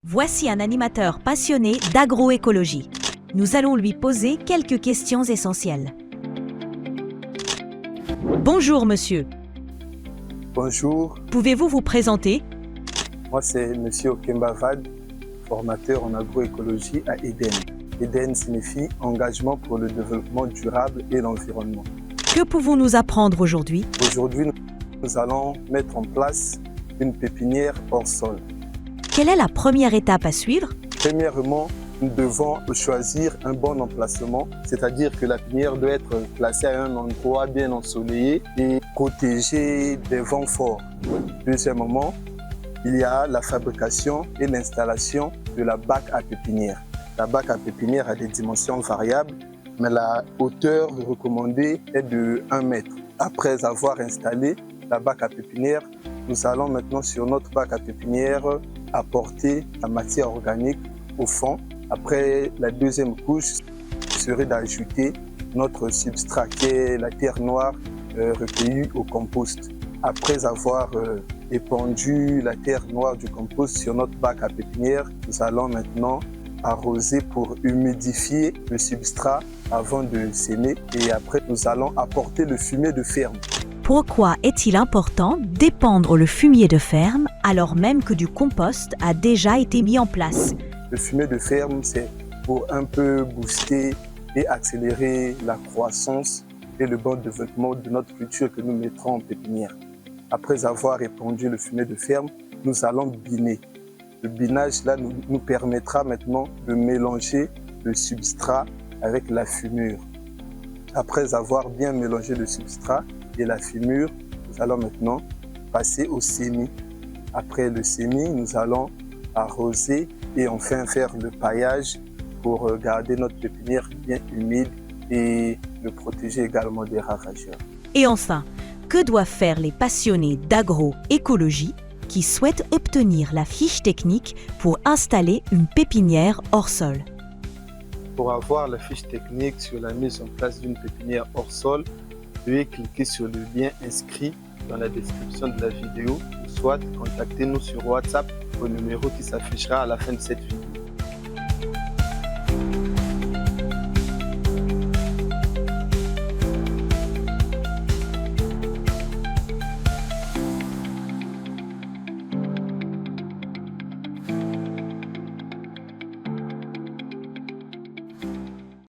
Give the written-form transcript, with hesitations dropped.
Voici un animateur passionné d'agroécologie. Nous allons lui poser quelques questions essentielles. Bonjour monsieur, Bonjour, pouvez-vous vous présenter? moi c'est Monsieur Okemba Vad, formateur en agroécologie à Eden. Eden signifie engagement pour le développement durable et l'environnement. Que pouvons-nous apprendre aujourd'hui? Aujourd'hui, nous allons mettre en place une pépinière hors sol. Quelle est la première étape à suivre? Premièrement, nous devons choisir un bon emplacement, c'est-à-dire que la pépinière doit être placée à un endroit bien ensoleillé et protégée des vents forts. Deuxièmement, il y a la fabrication et l'installation de la bac à pépinière. La bac à pépinière a des dimensions variables, mais la hauteur recommandée est de 1 mètre. Après avoir installé la bac à pépinière, nous allons maintenant sur notre bac à pépinière apporter la matière organique au fond. Après, la deuxième couche serait d'ajouter notre substrat qui est la terre noire recueillie au compost. Après avoir épandu la terre noire du compost sur notre bac à pépinière, nous allons maintenant arroser pour humidifier le substrat avant de s'aimer et après nous allons apporter le fumier de ferme. Pourquoi est-il important d'épandre le fumier de ferme alors même que du compost a déjà été mis en place? Le fumier de ferme, c'est pour un peu booster et accélérer la croissance et le bon développement de notre culture que nous mettrons en pépinière. Après avoir répandu le fumier de ferme, nous allons biner. Le binage là nous permettra maintenant de mélanger le substrat avec la fumure. Après avoir bien mélangé le substrat et la fumure, nous allons maintenant passer au semis. Après le semis, nous allons arroser et enfin faire le paillage pour garder notre pépinière bien humide et le protéger également des ravageurs. Et enfin, que doivent faire les passionnés d'agroécologie qui souhaitent obtenir la fiche technique pour installer une pépinière hors sol? Pour avoir la fiche technique sur la mise en place d'une pépinière hors sol, veuillez cliquer sur le lien inscrit dans la description de la vidéo ou soit contactez-nous sur WhatsApp au numéro qui s'affichera à la fin de cette vidéo.